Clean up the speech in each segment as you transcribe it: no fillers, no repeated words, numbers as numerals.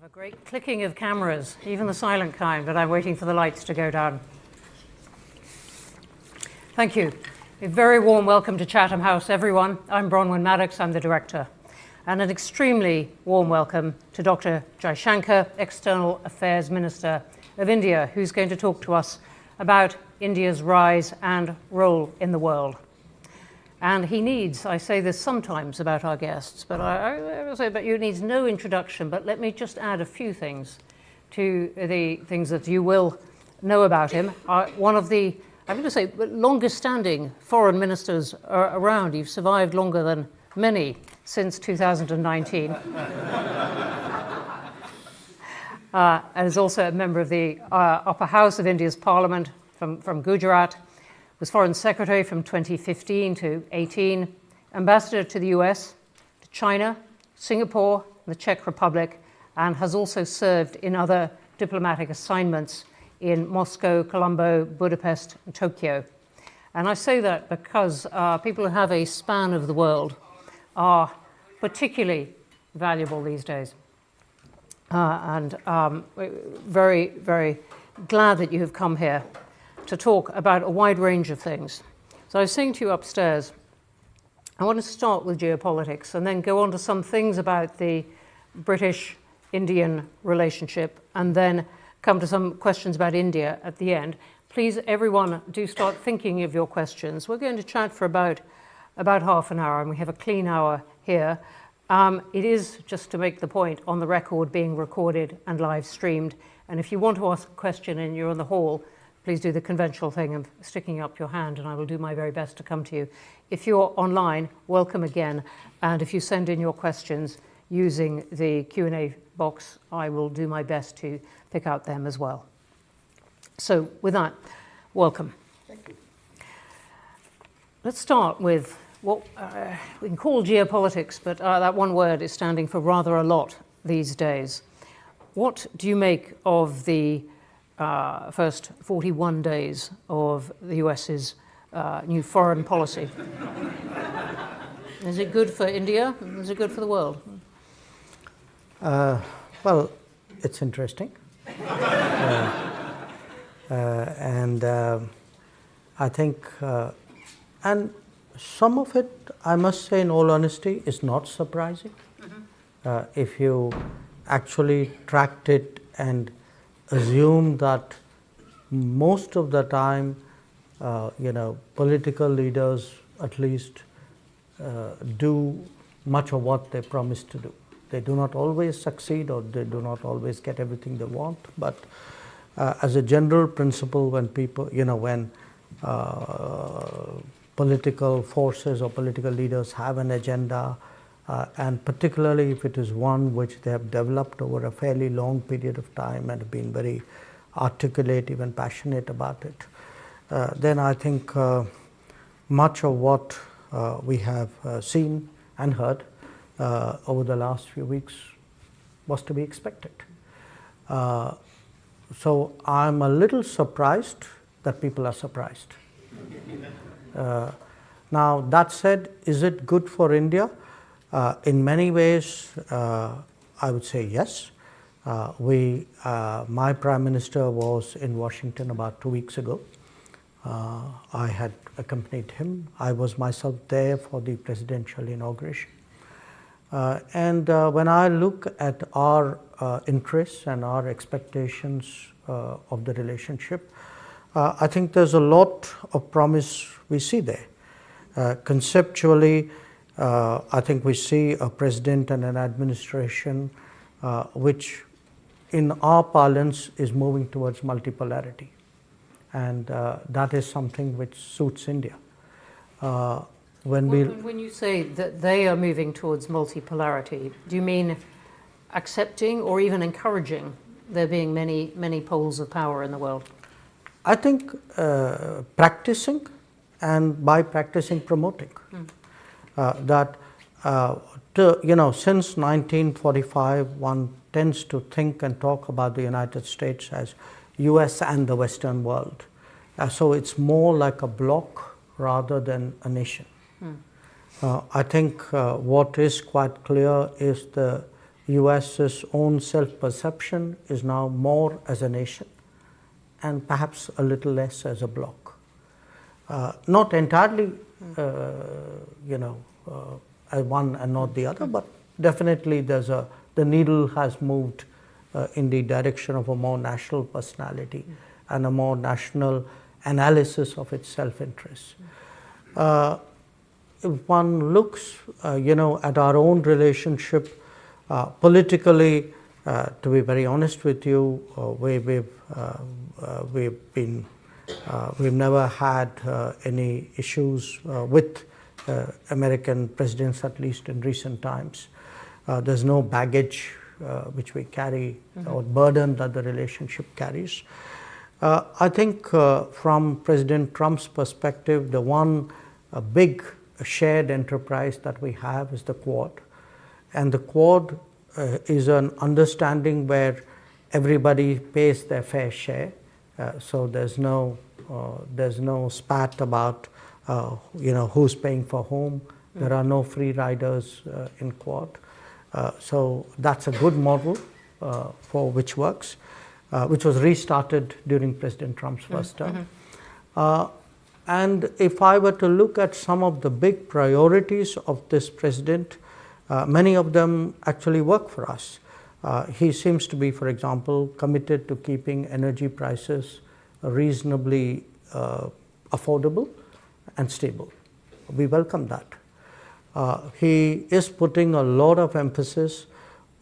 A great clicking of cameras, even the silent kind, but I'm waiting for the lights to go down. Thank you. A very warm welcome to Chatham House, everyone. I'm Bronwyn Maddox, I'm the director. And an extremely warm welcome to Dr. Jaishankar, External Affairs Minister of India, who's going to talk to us about India's rise and role in the world. And he needs, I say this sometimes about our guests, but I will say, but he needs no introduction, but let me just add a few things to the things that you will know about him. One of the, I'm going to say, longest standing foreign ministers around. You've survived longer than many since 2019. And is also a member of the upper house of India's parliament from Gujarat. Was Foreign Secretary from 2015 to 18, Ambassador to the US, to China, Singapore, the Czech Republic, and has also served in other diplomatic assignments in Moscow, Colombo, Budapest, and Tokyo. And I say that because people who have a span of the world are particularly valuable these days. Very, very glad that you have come here to talk about a wide range of things. So I was saying to you upstairs, I want to start with geopolitics and then go on to some things about the British-Indian relationship and then come to some questions about India at the end. Please, everyone, do start thinking of your questions. We're going to chat for about half an hour, and we have a clean hour here. It is, just to make the point, on the record, being recorded and live streamed. And if you want to ask a question and you're in the hall, please do the conventional thing of sticking up your hand, and I will do my very best to come to you. If you're online, welcome again. And if you send in your questions using the Q&A box, I will do my best to pick out them as well. So with that, welcome. Thank you. Let's start with what we can call geopolitics, but that one word is standing for rather a lot these days. What do you make of the first 41 days of the US's new foreign policy? Is it good for India? Is it good for the world? Well, it's interesting. And I think, and some of it, I must say in all honesty, is not surprising. Mm-hmm. If you actually tracked it and assume that most of the time, political leaders at least do much of what they promise to do. They do not always succeed, or they do not always get everything they want. But as a general principle, when people, when political forces or political leaders have an agenda, and particularly if it is one which they have developed over a fairly long period of time and have been very articulate, even passionate about it, then I think much of what we have seen and heard over the last few weeks was to be expected. So I'm a little surprised that people are surprised. Now, that said, is it good for India? In many ways, I would say yes. My Prime Minister was in Washington about 2 weeks ago. I had accompanied him. I was myself there for the presidential inauguration. And when I look at our interests and our expectations of the relationship, I think there's a lot of promise we see there. Conceptually, I think we see a president and an administration which, in our parlance, is moving towards multipolarity. And that is something which suits India. When you say that they are moving towards multipolarity, do you mean accepting or even encouraging there being many poles of power in the world? I think practicing, and by practicing, promoting. Since 1945, one tends to think and talk about the United States as US and the Western world. So it's more like a bloc rather than a nation. I think what is quite clear is the US's own self-perception is now more as a nation and perhaps a little less as a bloc. Not entirely, as one and not the other, but definitely the needle has moved in the direction of a more national personality and a more national analysis of its self-interest. If one looks, at our own relationship politically, to be very honest with you, we've never had any issues with American presidents, at least in recent times. There's no baggage which we carry or burden that the relationship carries. I think from President Trump's perspective, the one big shared enterprise that we have is the Quad. And the Quad is an understanding where everybody pays their fair share. So there's no spat about who's paying for whom. There are no free riders in Quad. So that's a good model for which works, which was restarted during President Trump's first term. And if I were to look at some of the big priorities of this president, many of them actually work for us. He seems to be, for example, committed to keeping energy prices reasonably affordable and stable. We welcome that. He is putting a lot of emphasis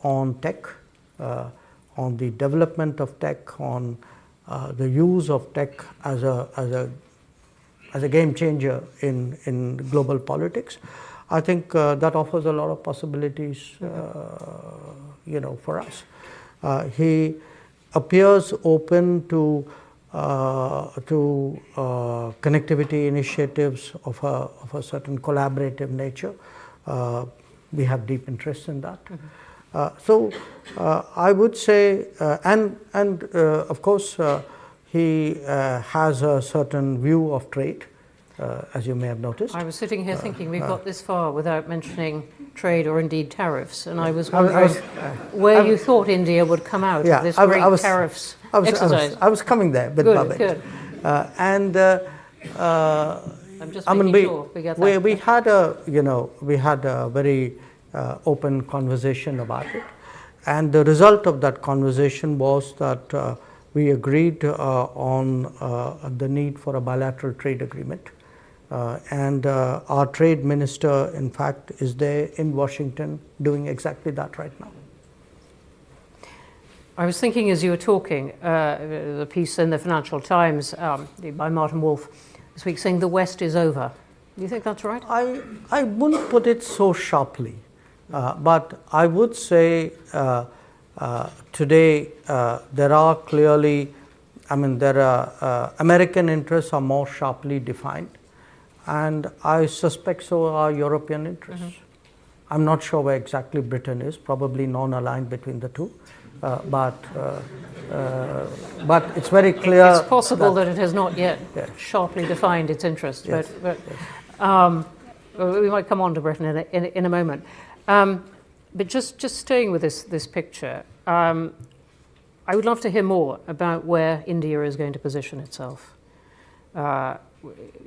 on tech, on the development of tech, on the use of tech as a game changer in global politics. I think that offers a lot of possibilities, for us. He appears open to connectivity initiatives of a certain collaborative nature. We have deep interest in that. So I would say, and of course, he has a certain view of trade, as you may have noticed. I was sitting here thinking we've got this far without mentioning trade or indeed tariffs, and I was wondering where you thought India would come out of this great tariffs exercise. I was coming there with Babette. Good. I'm just making sure we get that. We had a very open conversation about it, and the result of that conversation was that we agreed on the need for a bilateral trade agreement. And our trade minister, in fact, is there in Washington doing exactly that right now. I was thinking as you were talking, the piece in the Financial Times by Martin Wolf this week saying the West is over. Do you think that's right? I wouldn't put it so sharply, but I would say today there are clearly, American interests are more sharply defined, and I suspect so are European interests. I'm not sure where exactly Britain is, probably non-aligned between the two, but it's very clear. It's possible that it has not yet sharply defined its interests, yes. but we might come on to Britain in a moment. But just staying with this picture, I would love to hear more about where India is going to position itself.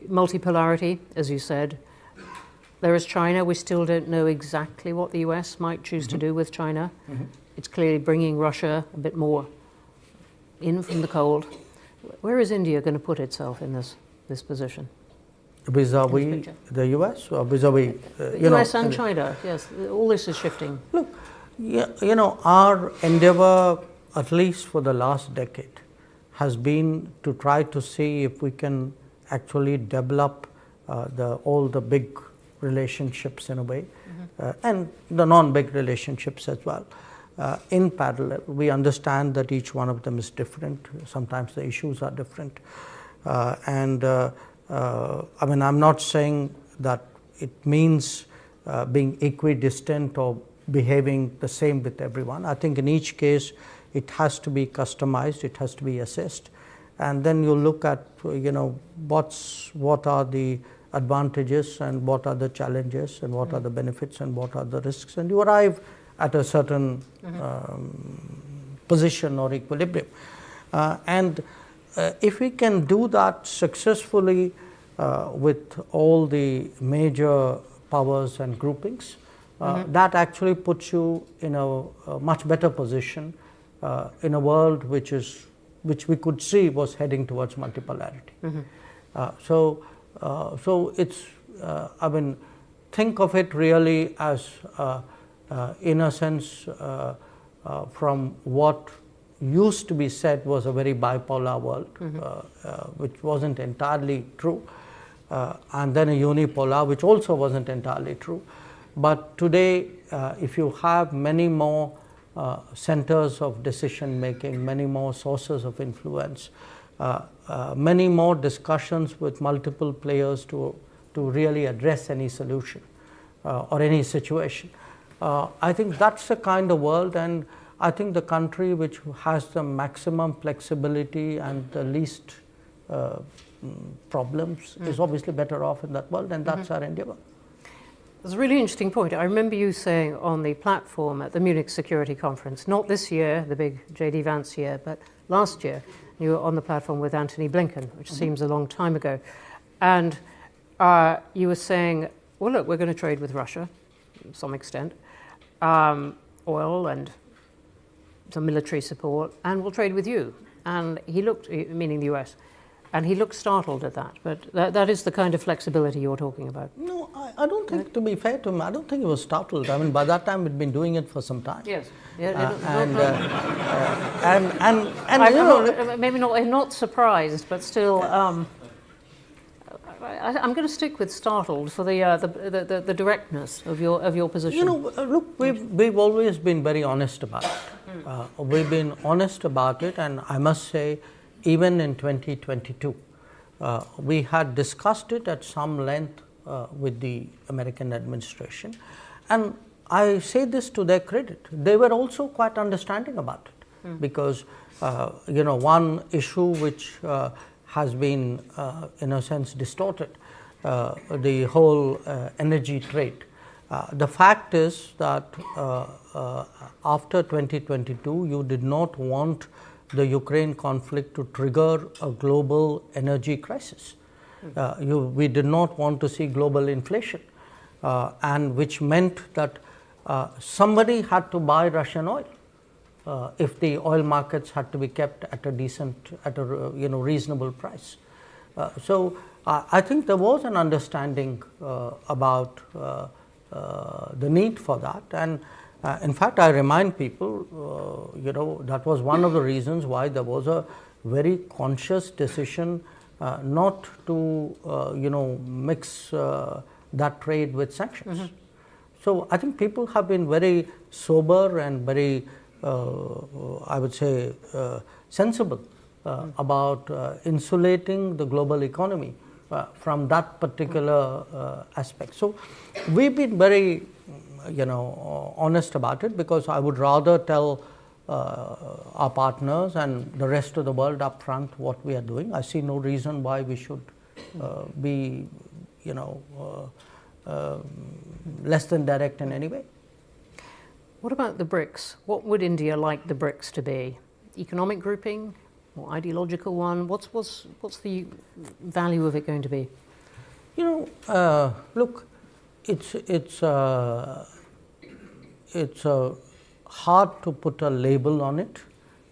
Multipolarity, as you said. There is China. We still don't know exactly what the US might choose to do with China. It's clearly bringing Russia a bit more in from the cold. Where is India going to put itself in this position? Vis-a-vis the US or vis-a-vis US and China, yes. All this is shifting. Look, our endeavor, at least for the last decade, has been to try to see if we can actually develop all the big relationships in a way, and the non-big relationships as well. In parallel, we understand that each one of them is different. Sometimes the issues are different. I'm not saying that it means being equidistant or behaving the same with everyone. I think in each case, it has to be customized, it has to be assessed. And then you look at, what are the advantages and what are the challenges and what are the benefits and what are the risks, and you arrive at a certain position or equilibrium. And if we can do that successfully with all the major powers and groupings, that actually puts you in a much better position in a world which we could see was heading towards multipolarity. So it's, I mean, think of it really as, in a sense, from what used to be said was a very bipolar world, which wasn't entirely true, and then a unipolar, which also wasn't entirely true. But today, if you have many more centers of decision making, many more sources of influence, many more discussions with multiple players to really address any solution or any situation, I think that's the kind of world, and I think the country which has the maximum flexibility and the least problems is obviously better off in that world, and that's our endeavor. That's a really interesting point. I remember you saying on the platform at the Munich Security Conference, not this year, the big J.D. Vance year, but last year, you were on the platform with Antony Blinken, which seems a long time ago. And you were saying, well, look, we're going to trade with Russia to some extent, oil and some military support, and we'll trade with you. And he looked, meaning the US, and he looked startled at that. But that is the kind of flexibility you're talking about. No, I don't think, to be fair to him, I don't think he was startled. I mean, by that time, we'd been doing it for some time. Yes. Maybe not surprised, but still, I'm going to stick with startled for the directness of your position. You know, look, we've always been very honest about it. We've been honest about it, and I must say, even in 2022, we had discussed it at some length with the American administration, and I say this to their credit. They were also quite understanding about it, because you know, one issue which has been in a sense distorted, the whole energy trade. The fact is that after 2022, you did not want the Ukraine conflict to trigger a global energy crisis. We did not want to see global inflation, and which meant that somebody had to buy Russian oil if the oil markets had to be kept at a reasonable price. So I think there was an understanding about the need for that, and in fact, I remind people, you know, that was one of the reasons why there was a very conscious decision not to, you know, mix that trade with sanctions. So I think people have been very sober and very, I would say, sensible about insulating the global economy from that particular aspect. So we've been very, you know, honest about it, because I would rather tell our partners and the rest of the world up front what we are doing. I see no reason why we should be, you know, less than direct in any way. What about the BRICS? What would India like the BRICS to be? Economic grouping or ideological one? What's the value of it going to be? You know, look, it's hard to put a label on it,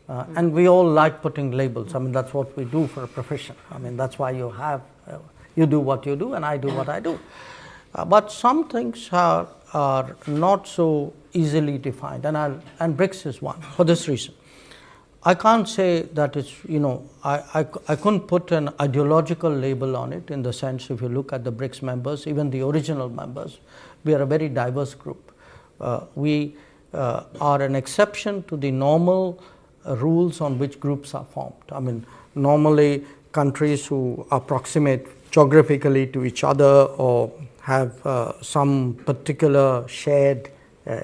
and we all like putting labels. I mean, that's what we do for a profession. I mean, that's why you have, you do what you do and I do what I do. But some things are not so easily defined, and BRICS is one, for this reason. I can't say that it's, you know, I couldn't put an ideological label on it, in the sense, if you look at the BRICS members, even the original members, we are a very diverse group. We are an exception to the normal rules on which groups are formed. I mean, normally countries who are proximate geographically to each other or have some particular shared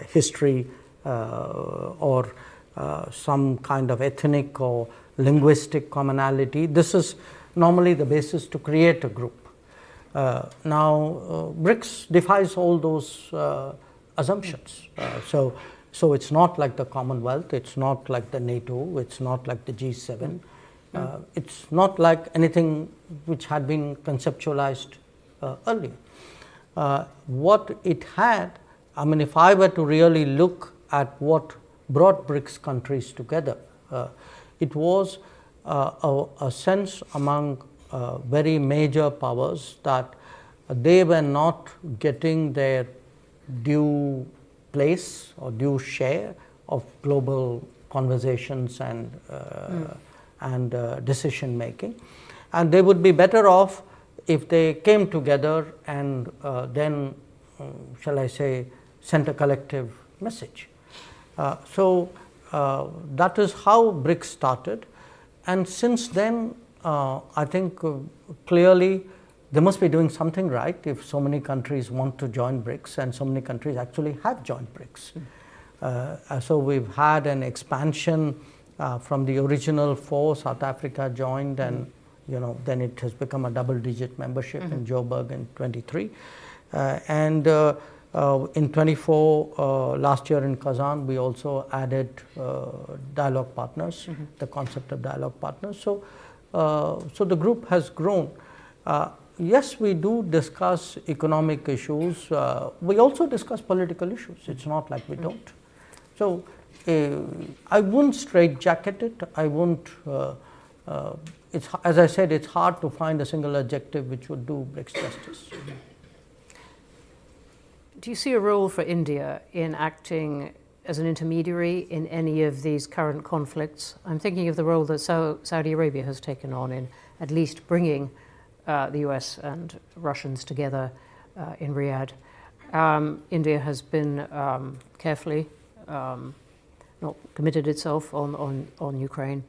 history or some kind of ethnic or linguistic commonality. This is normally the basis to create a group. Now, BRICS defies all those assumptions. So So it's not like the Commonwealth, it's not like the NATO, it's not like the G7. It's not like anything which had been conceptualized earlier. What it had, I mean, if I were to really look at what brought BRICS countries together, it was a sense among very major powers that they were not getting their due place or due share of global conversations and decision making, and they would be better off if they came together and then, shall I say, sent a collective message. So that is how BRICS started, and since then I think clearly they must be doing something right if so many countries want to join BRICS, and so many countries actually have joined BRICS. So we've had an expansion from the original 4. South Africa joined, and then it has become a double-digit membership in Joburg in 23, and in 24 last year in Kazan we also added dialogue partners, the concept of dialogue partners. So the group has grown. Yes, we do discuss economic issues. We also discuss political issues. It's not like we don't. So I wouldn't straitjacket it. I wouldn't. It's, as I said, it's hard to find a single adjective which would do BRICS justice. Do you see a role for India in acting as an intermediary in any of these current conflicts? I'm thinking of the role that Saudi Arabia has taken on in at least bringing the US and Russians together in Riyadh. India has been carefully not committed itself on Ukraine,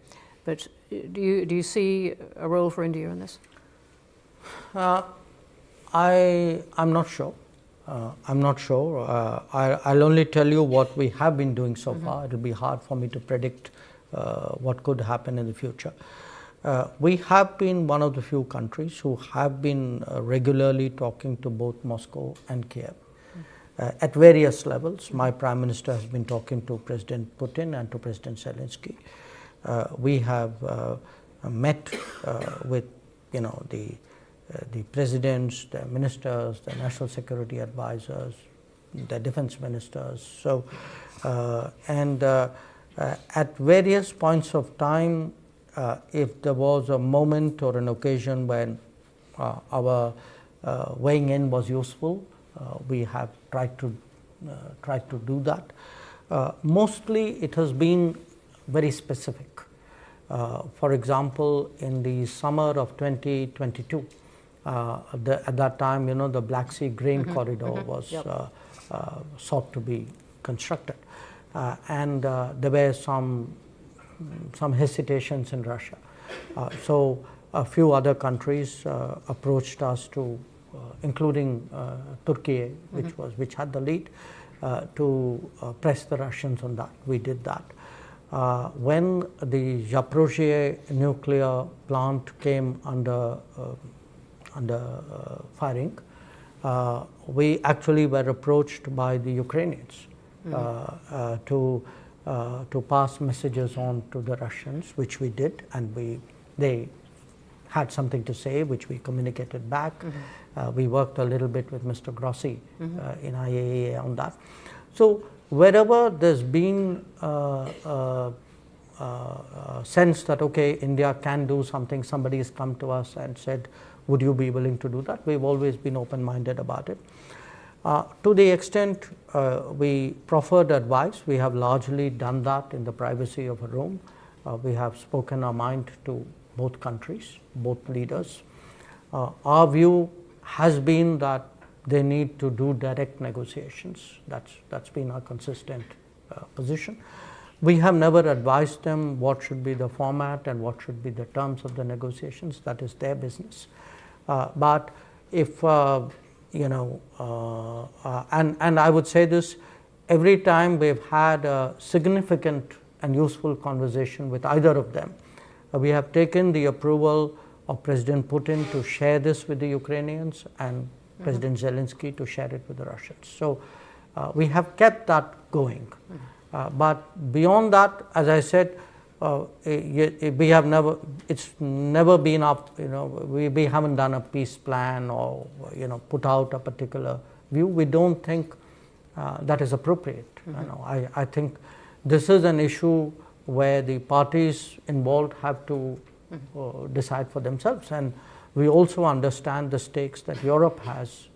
but do you see a role for India in this? I'm not sure. I'm not sure. I'll only tell you what we have been doing so far. It will be hard for me to predict what could happen in the future. We have been one of the few countries who have been regularly talking to both Moscow and Kiev at various levels. My Prime Minister has been talking to President Putin and to President Zelensky. We have met with the presidents, the ministers, the national security advisors, the defense ministers. So, at various points of time, if there was a moment or an occasion when our weighing in was useful, we have tried to do that. Mostly, it has been very specific. For example, in the summer of 2022. At that time, the Black Sea grain corridor was sought to be constructed, and there were some hesitations in Russia. So a few other countries approached us to, including Turkey, which had the lead, to press the Russians on that. We did that. When the Zaporizhzhia nuclear plant came under firing, we actually were approached by the Ukrainians to pass messages on to the Russians, which we did, and they had something to say, which we communicated back. We worked a little bit with Mr. Grossi in IAEA on that. So wherever there's been a sense that, okay, India can do something, somebody has come to us and said, would you be willing to do that? We've always been open-minded about it. To the extent we proffered advice, we have largely done that in the privacy of a room. We have spoken our mind to both countries, both leaders. Our view has been that they need to do direct negotiations. That's been our consistent position. We have never advised them what should be the format and what should be the terms of the negotiations. That is their business. But if, and I would say this, every time we've had a significant and useful conversation with either of them, we have taken the approval of President Putin to share this with the Ukrainians and President Zelensky to share it with the Russians. So we have kept that going. But beyond that, as I said, we have never, it's never been up, we haven't done a peace plan or, put out a particular view. We don't think that is appropriate. I think this is an issue where the parties involved have to decide for themselves. And we also understand the stakes that Europe has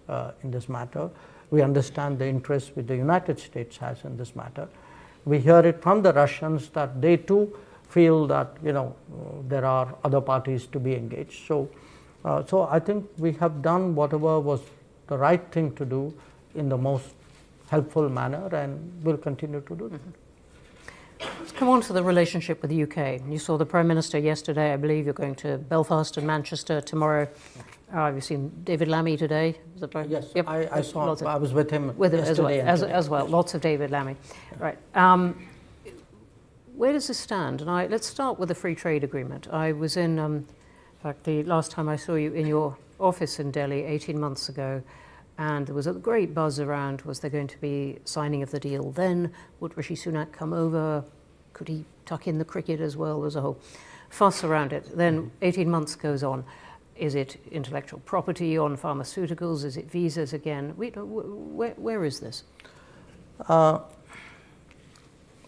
in this matter. We understand the interest which the United States has in this matter. We hear it from the Russians that they too feel that there are other parties to be engaged. So I think we have done whatever was the right thing to do in the most helpful manner, and will continue to do that. Let's come on to the relationship with the UK. You saw the Prime Minister yesterday. I believe you're going to Belfast and Manchester tomorrow. You've seen David Lammy today. Is that right? Yes, yep. I saw. I was with him yesterday as well. Lots of David Lammy. Right. Where does this stand? And let's start with the free trade agreement. I was in fact, the last time I saw you in your office in Delhi 18 months ago, and there was a great buzz around, was there going to be signing of the deal then? Would Rishi Sunak come over? Could he tuck in the cricket as well? There's a whole fuss around it. Then 18 months goes on. Is it intellectual property on pharmaceuticals? Is it visas again? Where is this? I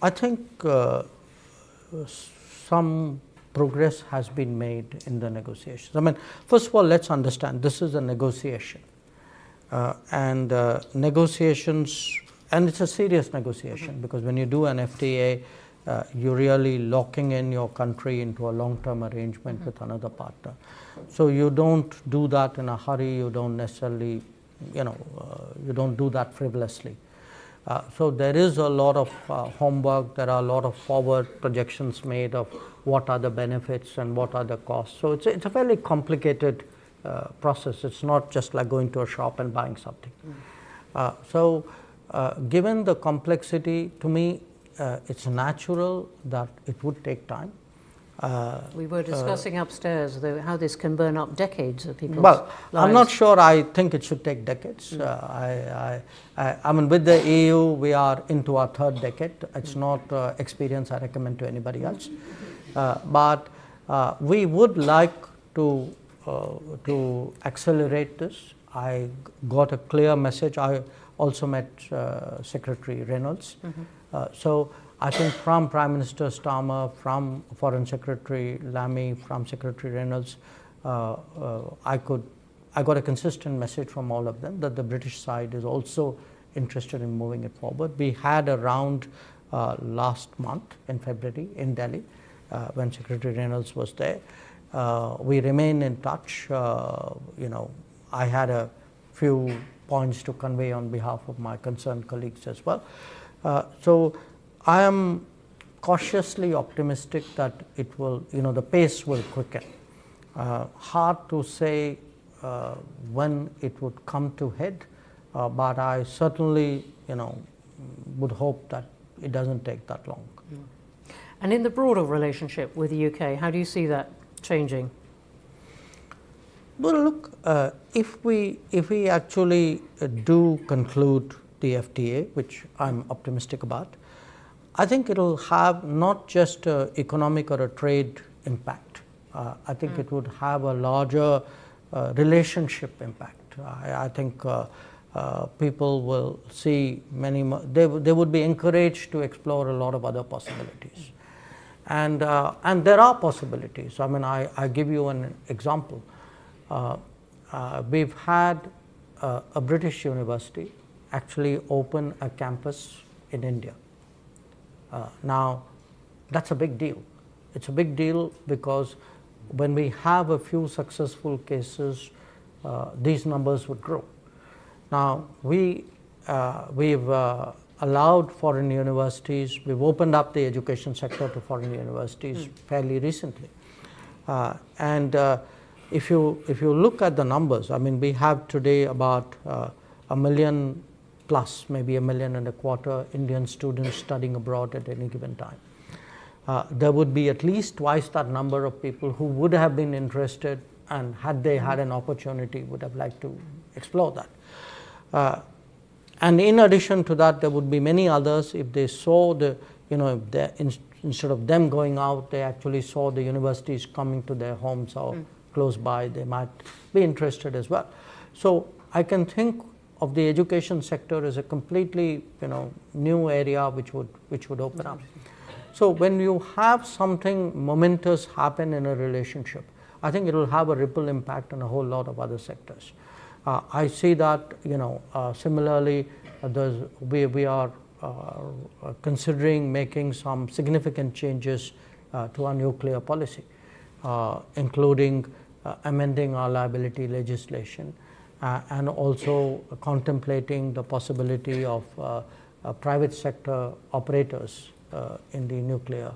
think some progress has been made in the negotiations. I mean, first of all, let's understand this is a negotiation. And negotiations, and it's a serious negotiation, because when you do an FTA, you're really locking in your country into a long-term arrangement with another partner. So you don't do that in a hurry, you don't necessarily, you don't do that frivolously. So there is a lot of homework, there are a lot of forward projections made of what are the benefits and what are the costs. So it's a fairly complicated process. It's not just like going to a shop and buying something. So given the complexity, to me, it's natural that it would take time. We were discussing upstairs how this can burn up decades of people's lives. I'm not sure I think it should take decades. I mean, with the EU, we are into our third decade. It's not experience I recommend to anybody else. But we would like to accelerate this. I got a clear message. I also met Secretary Reynolds. So I think from Prime Minister Starmer, from Foreign Secretary Lammy, from Secretary Reynolds, I got a consistent message from all of them that the British side is also interested in moving it forward. We had a round last month in February in Delhi when Secretary Reynolds was there. We remain in touch. I had a few points to convey on behalf of my concerned colleagues as well. So I am cautiously optimistic that it will, the pace will quicken. Hard to say when it would come to head, but I certainly, would hope that it doesn't take that long. And in the broader relationship with the UK, how do you see that changing? Well, look, if we actually do conclude the FTA, which I'm optimistic about, I think it will have not just an economic or a trade impact. I think it would have a larger relationship impact. I think people will see many more, they would be encouraged to explore a lot of other possibilities. And there are possibilities. I mean, I give you an example. We've had a British university actually open a campus in India. Now, that's a big deal. It's a big deal because when we have a few successful cases, these numbers would grow. Now, we've allowed foreign universities, we've opened up the education sector to foreign universities fairly recently. If you look at the numbers, I mean, we have today about 1 million plus, maybe 1.25 million Indian students studying abroad at any given time. There would be at least twice that number of people who would have been interested, and had they had an opportunity would have liked to explore that. And in addition to that, there would be many others. If they saw instead of them going out, they actually saw the universities coming to their homes or close by, they might be interested as well. So I can think of the education sector as a completely new area which would open up. So when you have something momentous happen in a relationship, I think it will have a ripple impact on a whole lot of other sectors. I see that similarly we are considering making some significant changes to our nuclear policy, including amending our liability legislation and also contemplating the possibility of private sector operators in the nuclear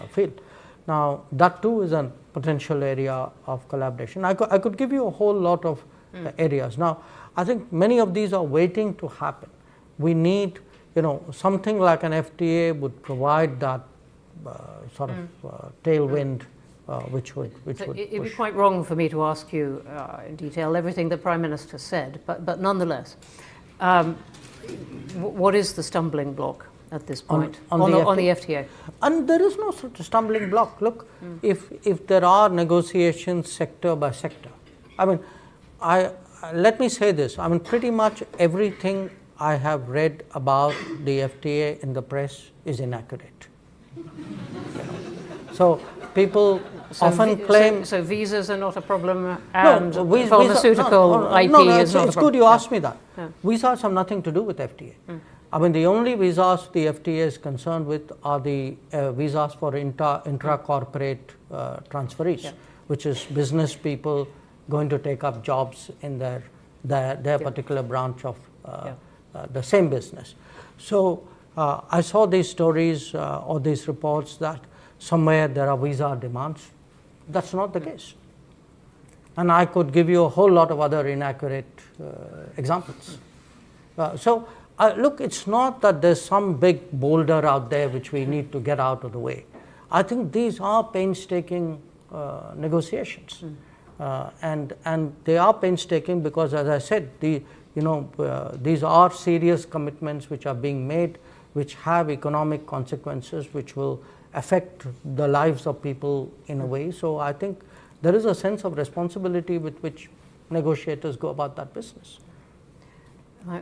field. Now that too is a potential area of collaboration. I could give you a whole lot of areas. Now I think many of these are waiting to happen. We need something like an FTA would provide that sort of tailwind which would it'd be quite wrong for me to ask you in detail everything the Prime Minister said, but nonetheless, what is the stumbling block at this point on the FTA? And there is no such stumbling block. Look, if there are negotiations sector by sector, I mean, let me say this. I mean, pretty much everything I have read about the FTA in the press is inaccurate. So people often claim. So visas are not a problem, and pharmaceutical IP is not a problem. It's good you asked me that. Yeah. Visas have nothing to do with FTA. I mean, the only visas the FTA is concerned with are the visas for intra-corporate transferees, which is business people going to take up jobs in their particular branch of the same business. So I saw these stories or these reports that somewhere there are visa demands. That's not the case. And I could give you a whole lot of other inaccurate examples. Look, it's not that there's some big boulder out there which we need to get out of the way. I think these are painstaking negotiations. And they are painstaking because, as I said, these are serious commitments which are being made, which have economic consequences, which will affect the lives of people in a way. So I think there is a sense of responsibility with which negotiators go about that business.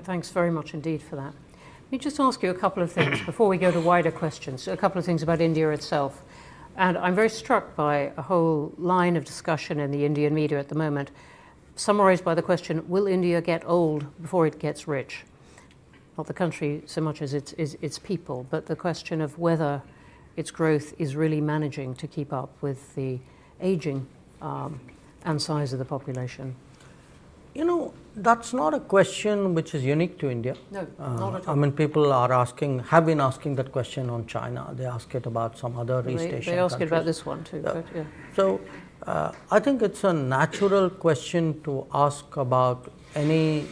Thanks very much indeed for that. Let me just ask you a couple of things before we go to wider questions, a couple of things about India itself. And I'm very struck by a whole line of discussion in the Indian media at the moment, summarized by the question, will India get old before it gets rich? Not the country so much as its people, but the question of whether its growth is really managing to keep up with the aging and size of the population. That's not a question which is unique to India. No, not at all. I mean, people have been asking that question on China. They ask it about some other East Asian countries. They ask it about this one too. Yeah. But, yeah. So I think it's a natural question to ask about any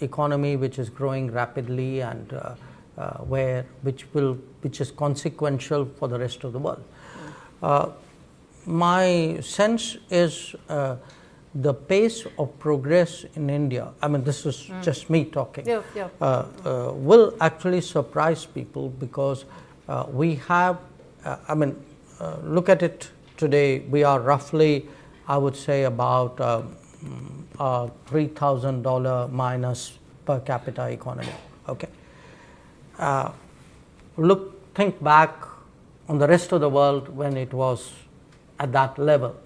economy which is growing rapidly and which is consequential for the rest of the world. My sense is the pace of progress in India, I mean, this is just me talking, will actually surprise people because we have, look at it today, we are roughly, I would say, about $3,000 minus per capita economy. Okay. Think back on the rest of the world when it was at that level.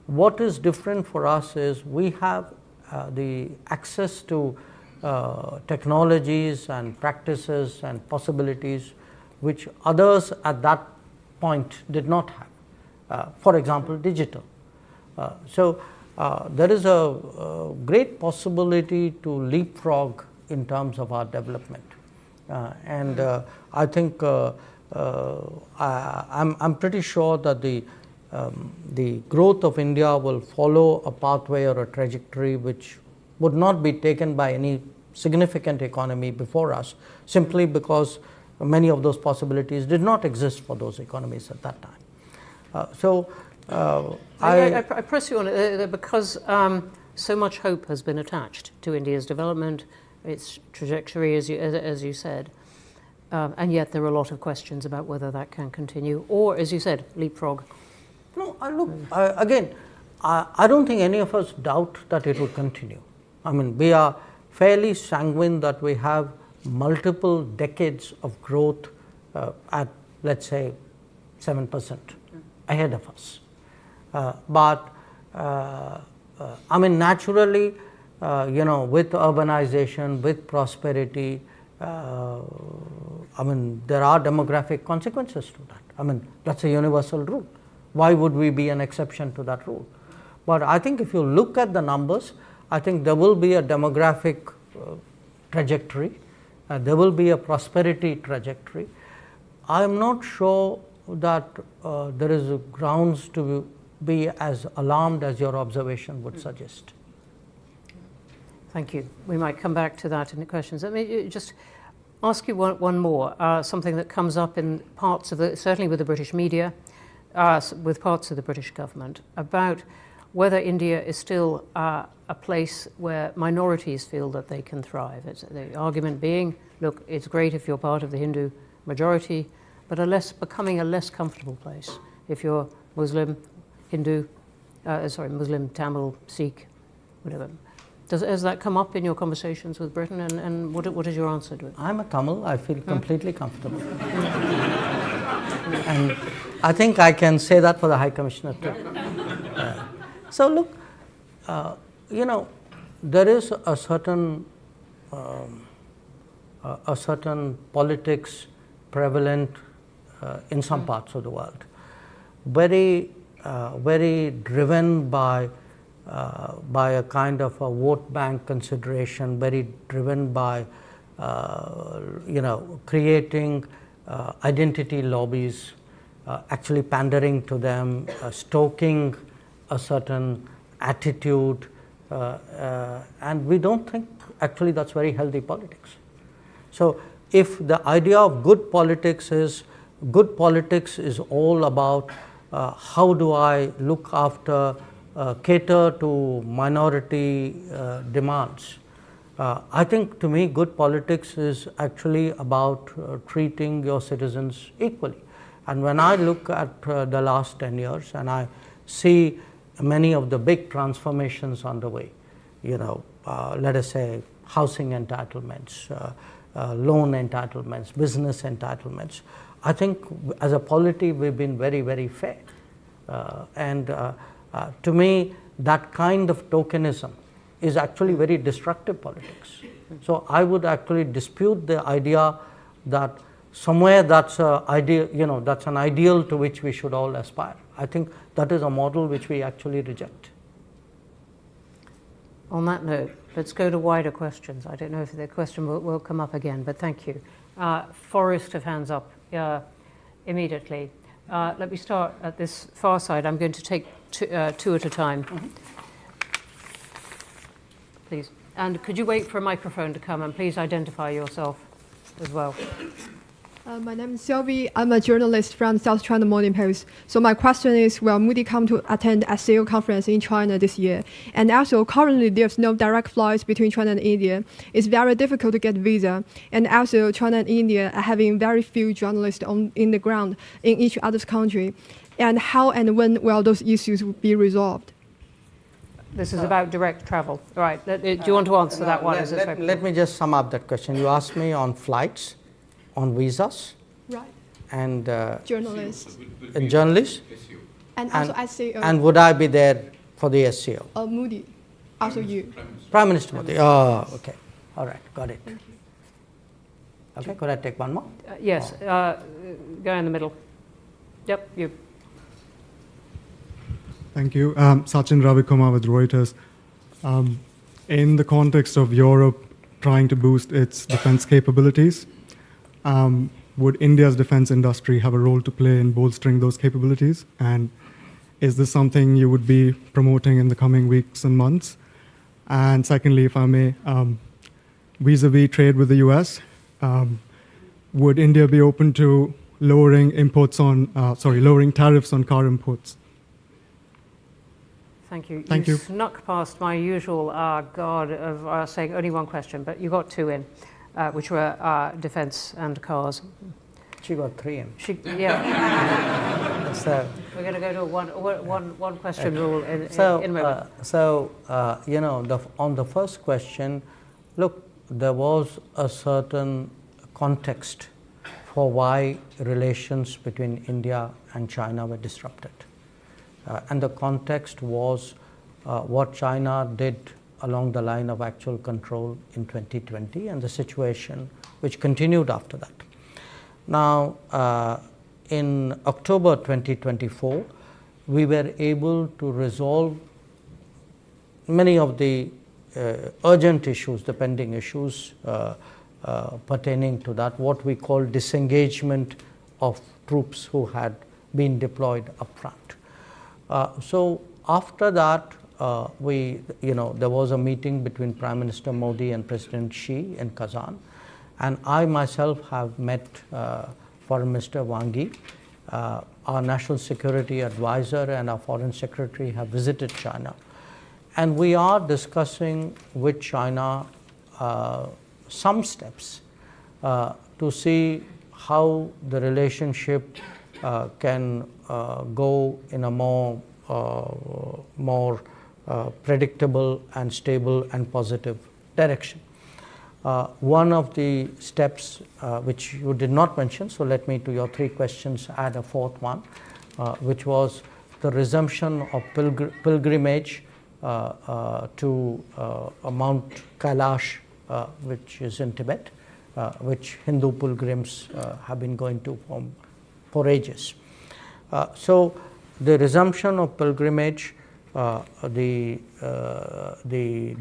What is different for us is we have the access to technologies and practices and possibilities which others at that point did not have. For example, digital. So there is a great possibility to leapfrog in terms of our development. I think I'm pretty sure that the growth of India will follow a pathway or a trajectory which would not be taken by any significant economy before us, simply because many of those possibilities did not exist for those economies at that time. I press you on it because so much hope has been attached to India's development, its trajectory, as you said. And yet there are a lot of questions about whether that can continue, or, as you said, leapfrog. No, again, I don't think any of us doubt that it will continue. I mean, we are fairly sanguine that we have multiple decades of growth at, let's say, 7% ahead of us. But I mean, naturally, with urbanization, with prosperity, I mean, there are demographic consequences to that. I mean, that's a universal rule. Why would we be an exception to that rule? But I think if you look at the numbers, I think there will be a demographic trajectory, there will be a prosperity trajectory. I am not sure that there is grounds to be as alarmed as your observation would suggest. Thank you. We might come back to that in the questions. Let me just ask you one more, something that comes up in parts of certainly with the British media, with parts of the British government, about whether India is still a place where minorities feel that they can thrive. The argument being, look, it's great if you're part of the Hindu majority, but becoming a less comfortable place if you're Muslim, Hindu, Muslim, Tamil, Sikh, whatever. Has that come up in your conversations with Britain, and what is your answer to it? I'm a Tamil, I feel completely comfortable. And I think I can say that for the High Commissioner too. So look, there is a certain politics prevalent in some parts of the world, very driven by a kind of a vote bank consideration, very driven by creating identity lobbies, actually pandering to them, stoking a certain attitude, and we don't think actually that's very healthy politics. So if the idea of good politics is all about how do I look after, cater to minority demands, I think to me good politics is actually about treating your citizens equally. And when I look at the last 10 years and I see many of the big transformations on the way, let us say housing entitlements, loan entitlements, business entitlements, I think as a polity we've been very, very fair. To me, that kind of tokenism is actually very destructive politics. So I would actually dispute the idea that somewhere that's an ideal to which we should all aspire. I think that is a model which we actually reject. On that note, let's go to wider questions. I don't know if the question will come up again, but thank you. Forest of hands up immediately. Let me start at this far side. I'm going to take two at a time. Please. And could you wait for a microphone to come, and please identify yourself as well. My name is Sylvie. I'm a journalist from South China Morning Post. So my question is, will Modi come to attend SCO conference in China this year? And also, currently there's no direct flights between China and India. It's very difficult to get visa. And also, China and India are having very few journalists in the ground in each other's country. And how and when will those issues be resolved? This is about direct travel. Right. Do you want to answer that one? Let me just sum up that question. You asked me on flights, on visas, right, and journalists, and journalists, and also SCO. And would I be there for the SCO? Modi, also you. Prime Minister Modi. Oh, okay. All right, got it. Thank you. Okay, could I take one more? Yes, go in the middle. Yep, you. Thank you. Sachin Ravikumar with Reuters. In the context of Europe trying to boost its defense capabilities, would India's defense industry have a role to play in bolstering those capabilities? And is this something you would be promoting in the coming weeks and months? And secondly, if I may, vis-a-vis trade with the US, would India be open to lowering tariffs on car imports? Thank you. Thank you. Snuck past my usual guard of saying only one question, but you got 2 in, which were defence and cars. She got 3 in. Yeah. So, We're going to go to a one question rule in a moment. on the first question, look, there was a certain context for why relations between India and China were disrupted. And the context was what China did along the line of actual control in 2020 and the situation which continued after that. Now, in October 2024, we were able to resolve many of the urgent issues, the pending issues pertaining to that, what we call disengagement of troops who had been deployed upfront. So after that, there was a meeting between Prime Minister Modi and President Xi in Kazan, and I myself have met Foreign Minister Wang Yi. Our National Security Advisor and our Foreign Secretary have visited China, and we are discussing with China some steps to see how the relationship can go in a more predictable and stable and positive direction. One of the steps which you did not mention, so let me to your 3 questions add a 4th one, which was the resumption of pilgrimage to Mount Kailash, which is in Tibet, which Hindu pilgrims have been going to for ages. So the resumption of pilgrimage, the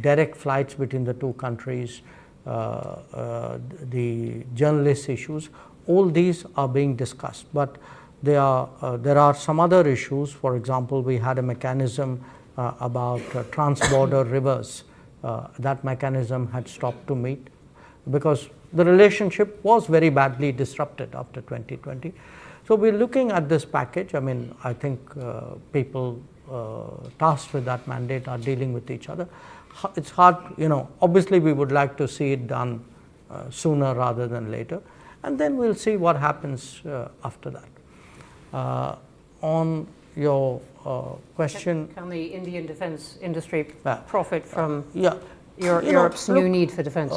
direct flights between the 2 countries, the journalist issues, all these are being discussed. But there are some other issues. For example, we had a mechanism about trans-border rivers. That mechanism had stopped to meet because the relationship was very badly disrupted after 2020. So we're looking at this package. I mean, I think people tasked with that mandate are dealing with each other. It's hard, obviously we would like to see it done sooner rather than later, and then we'll see what happens after that. On your question, Can the Indian defence industry profit from yeah, Europe's new need for defence?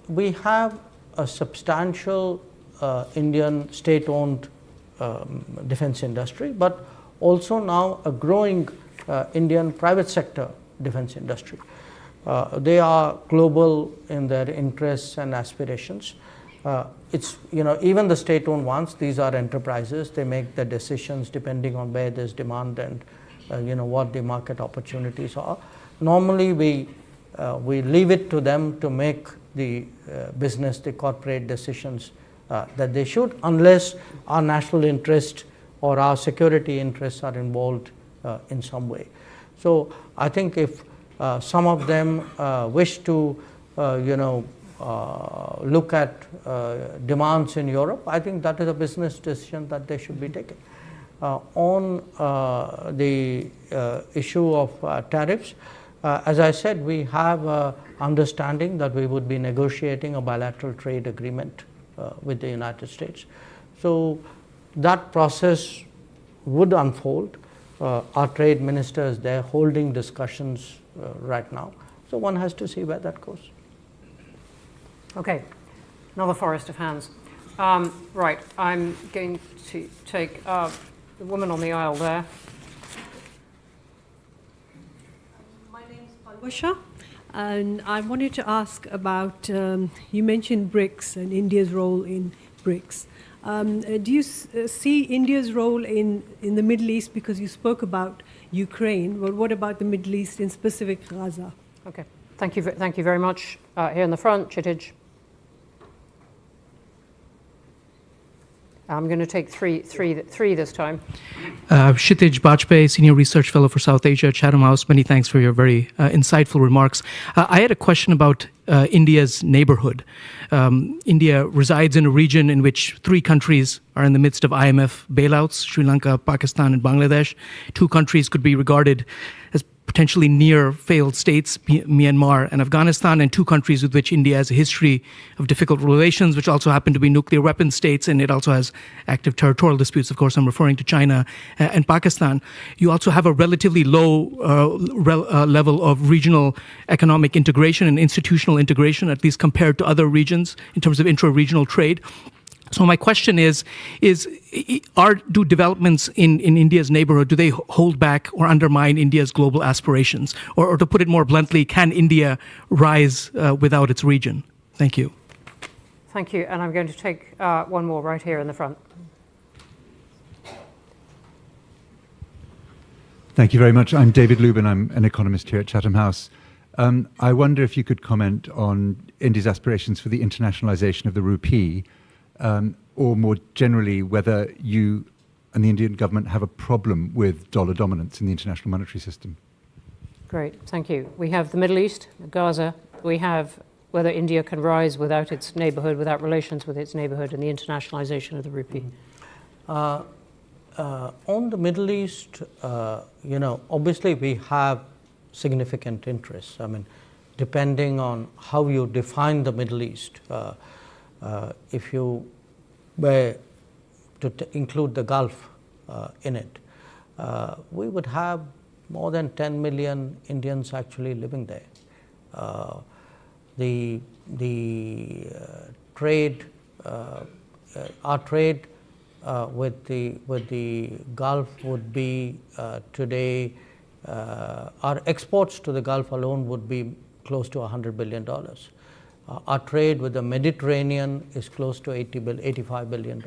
We have a substantial Indian state-owned defence industry, but also now a growing Indian private sector defence industry. They are global in their interests and aspirations. It's, even the state-owned ones, these are enterprises. They make the decisions depending on where there's demand and, what the market opportunities are. Normally, we leave it to them to make the business, the corporate decisions that they should, unless our national interest or our security interests are involved in some way. So I think if some of them wish to, look at demands in Europe, I think that is a business decision that they should be taking. On the issue of tariffs, as I said, we have understanding that we would be negotiating a bilateral trade agreement with the United States. So that process would unfold. Our trade minister is there holding discussions right now. So one has to see where that goes. Okay, another forest of hands. Right, I'm going to take the woman on the aisle there. My name is Palvasha, and I wanted to ask about, you mentioned BRICS and India's role in BRICS. Do you see India's role in the Middle East, because you spoke about Ukraine, but what about the Middle East, in specific Gaza? Okay, thank you very much. Here in the front, Chitij. I'm going to take three this time. Kshitij Bajpayee, Senior Research Fellow for South Asia, Chatham House. Many thanks for your very insightful remarks. I had a question about India's neighborhood. India resides in a region in which 3 countries are in the midst of IMF bailouts, Sri Lanka, Pakistan, and Bangladesh. 2 countries could be regarded as potentially near failed states, Myanmar and Afghanistan, and 2 countries with which India has a history of difficult relations, which also happen to be nuclear weapon states, and it also has active territorial disputes. Of course, I'm referring to China and Pakistan. You also have a relatively low level of regional economic integration and institutional integration, at least compared to other regions in terms of intra-regional trade. So my question is do developments in India's neighborhood, do they hold back or undermine India's global aspirations? Or to put it more bluntly, can India rise without its region? Thank you. Thank you. And I'm going to take one more right here in the front. Thank you very much. I'm David Lubin. I'm an economist here at Chatham House. I wonder if you could comment on India's aspirations for the internationalization of the rupee, or more generally, whether you and the Indian government have a problem with dollar dominance in the international monetary system. Great, thank you. We have the Middle East, Gaza. We have whether India can rise without its neighborhood, without relations with its neighborhood, and the internationalization of the rupee. On the Middle East, obviously we have significant interests. I mean, depending on how you define the Middle East, if you were to include the Gulf in it, we would have more than 10 million Indians actually living there. The trade, our trade with the Gulf would be today, our exports to the Gulf alone would be close to $100 billion. Our trade with the Mediterranean is close to $85 billion.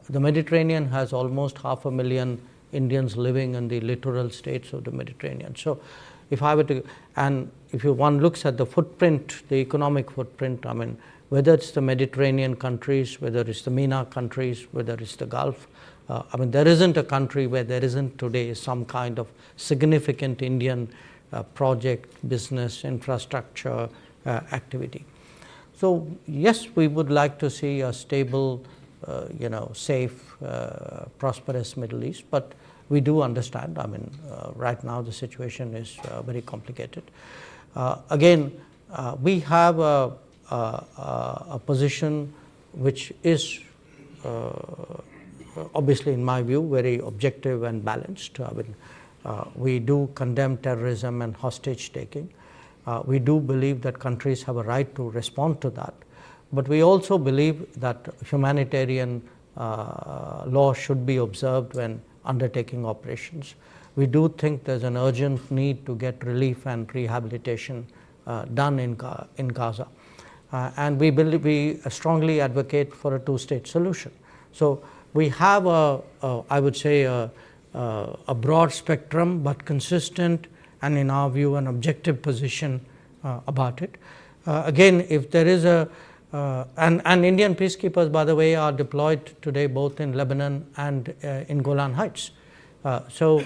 The Mediterranean has almost 500,000 Indians living in the littoral states of the Mediterranean. So if I were to, and if one looks at the footprint, the economic footprint, I mean, whether it's the Mediterranean countries, whether it's the MENA countries, whether it's the Gulf, I mean, there isn't a country where there isn't today some kind of significant Indian project, business, infrastructure, activity. So yes, we would like to see a stable, safe, prosperous Middle East, but we do understand, I mean, right now the situation is very complicated. Again, we have a position which is obviously, in my view, very objective and balanced. I mean, we do condemn terrorism and hostage taking. We do believe that countries have a right to respond to that, but we also believe that humanitarian law should be observed when undertaking operations. We do think there's an urgent need to get relief and rehabilitation done in Gaza, and we strongly advocate for a 2-state solution. So we have I would say a broad spectrum but consistent and, in our view, an objective position about it. Again, if there is and Indian peacekeepers, by the way, are deployed today both in Lebanon and in Golan Heights. So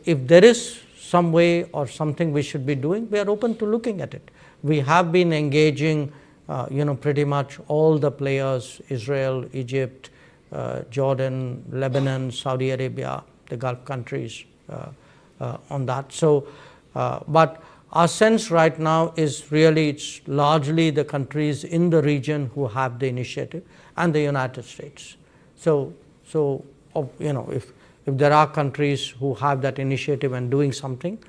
if there is some way or something we should be doing, we are open to looking at it. We have been engaging, pretty much all the players: Israel, Egypt, Jordan, Lebanon, Saudi Arabia, the Gulf countries, on that. So, but our sense right now is really it's largely the countries in the region who have the initiative and the United States. So if there are countries who have that initiative and doing something,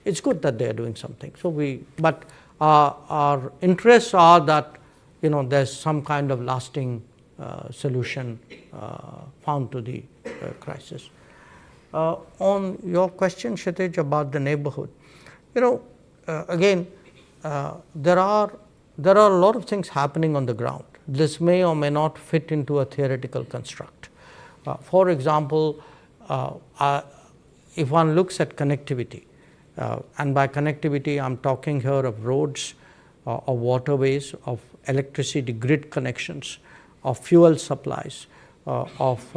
it's good that they are doing something. So but our interests are that there's some kind of lasting solution found to the crisis. On your question, Kshitij, about the neighborhood, again, there are a lot of things happening on the ground. This may or may not fit into a theoretical construct. For example, if one looks at connectivity, and by connectivity I'm talking here of roads, of waterways, of electricity grid connections, of fuel supplies, of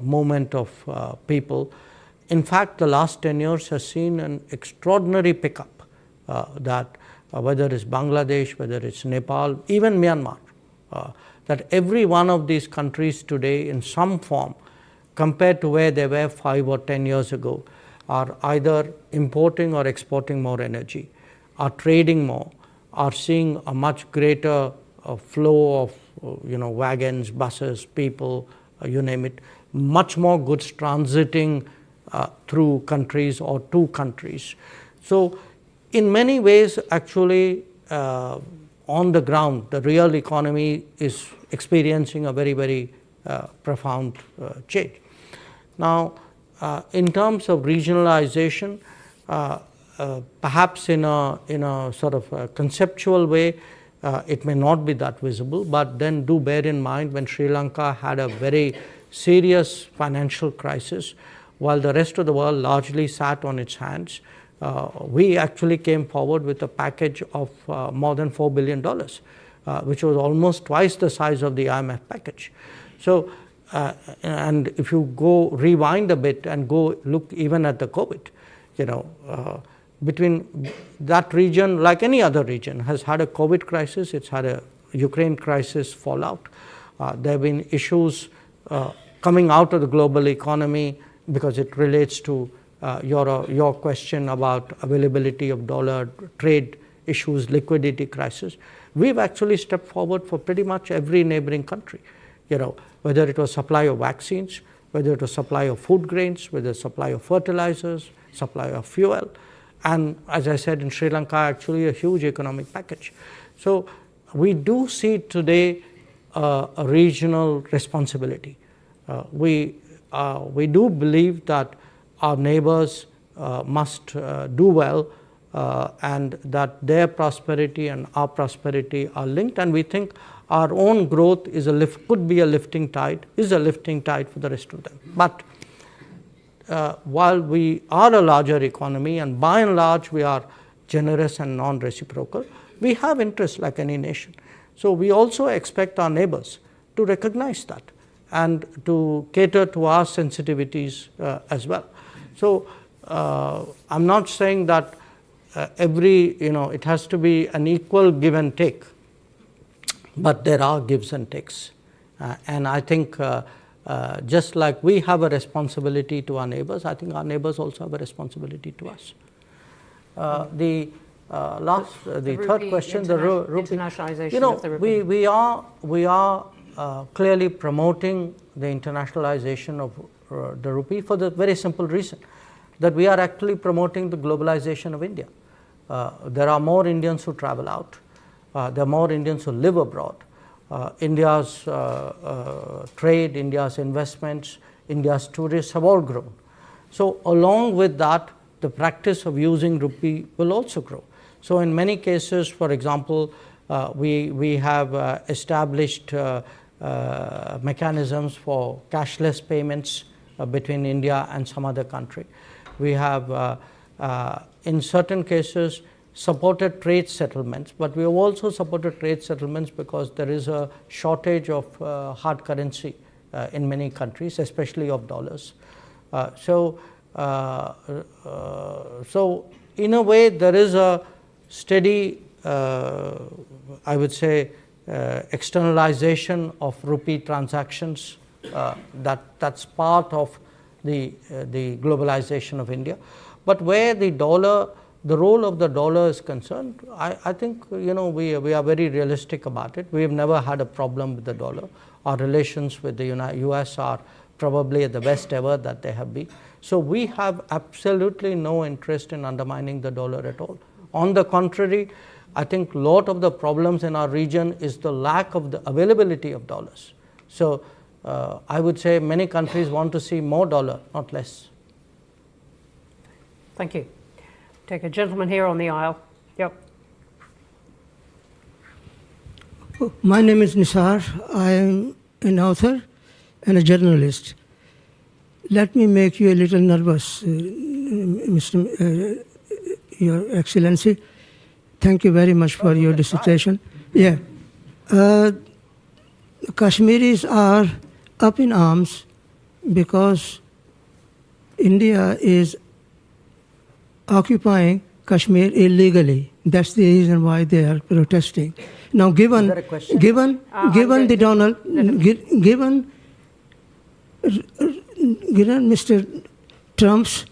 movement of people. In fact, the last 10 years has seen an extraordinary pickup that whether it's Bangladesh, whether it's Nepal, even Myanmar, that every one of these countries today in some form, compared to where they were 5 or 10 years ago, are either importing or exporting more energy, are trading more, are seeing a much greater flow of wagons, buses, people, you name it, much more goods transiting through countries or to countries. So in many ways, actually, on the ground, the real economy is experiencing a very, very profound change. Now, in terms of regionalization, perhaps in a sort of a conceptual way, it may not be that visible, but then do bear in mind when Sri Lanka had a very serious financial crisis, while the rest of the world largely sat on its hands, we actually came forward with a package of more than $4 billion, which was almost twice the size of the IMF package. So, and if you go rewind a bit and go look even at the COVID, between that region, like any other region, has had a COVID crisis, it's had a Ukraine crisis fallout. There have been issues coming out of the global economy because it relates to your question about availability of dollar, trade issues, liquidity crisis. We've actually stepped forward for pretty much every neighboring country, whether it was supply of vaccines, whether it was supply of food grains, whether supply of fertilizers, supply of fuel, and as I said, in Sri Lanka, actually a huge economic package. So we do see today a regional responsibility. We do believe that our neighbors must do well, and that their prosperity and our prosperity are linked, and we think our own growth could be a lifting tide, is a lifting tide for the rest of them. But while we are a larger economy and by and large we are generous and non-reciprocal, we have interests like any nation. So we also expect our neighbors to recognize that and to cater to our sensitivities as well. So I'm not saying that it has to be an equal give and take, but there are gives and takes. And I think just like we have a responsibility to our neighbors, I think our neighbors also have a responsibility to us. The third question, the rupee. Internationalization of the rupee. We are clearly promoting the internationalization of the rupee for the very simple reason that we are actually promoting the globalization of India. There are more Indians who travel out. There are more Indians who live abroad. India's trade, India's investments, India's tourists have all grown. So along with that, the practice of using rupee will also grow. So in many cases, for example, we have established mechanisms for cashless payments between India and some other country. We have, in certain cases, supported trade settlements, but we have also supported trade settlements because there is a shortage of hard currency in many countries, especially of dollars. So in a way, there is a steady, I would say, externalization of rupee transactions. That's part of the globalization of India. But where the role of the dollar is concerned, I think we are very realistic about it. We have never had a problem with the dollar. Our relations with the US are probably at the best ever that they have been. So we have absolutely no interest in undermining the dollar at all. On the contrary, I think a lot of the problems in our region is the lack of the availability of dollars. So I would say many countries want to see more dollar, not less. Thank you. Take a gentleman here on the aisle. Yep. My name is Nisar. I am an author and a journalist. Let me make you a little nervous, Your Excellency. Thank you very much for your dissertation. Yeah. Kashmiris are up in arms because India is occupying Kashmir illegally. That's the reason why they are protesting. Now, given Is that a question? given given the Donald given Mr. Trump's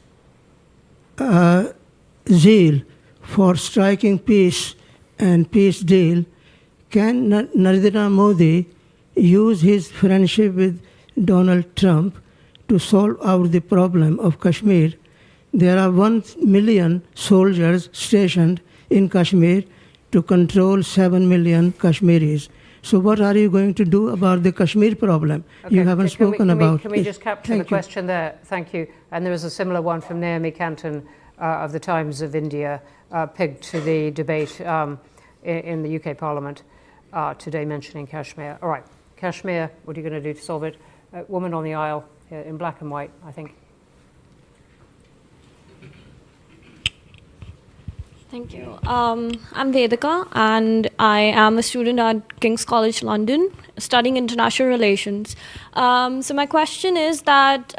zeal for striking peace and peace deal, can Narendra Modi use his friendship with Donald Trump to solve out the problem of Kashmir? There are 1 million soldiers stationed in Kashmir to control 7 million Kashmiris. So what are you going to do about the Kashmir problem? Okay, You haven't spoken about Can we it. just capture Thank the you. question there? Thank you. And there was a similar one from Naomi Canton of the Times of India, pegged to the debate in the UK Parliament today mentioning Kashmir. All right, Kashmir, what are you going to do to solve it? Woman on the aisle in black and white, I think. Thank you. I'm Vedika, and I am a student at King's College London, studying international relations. So my question is that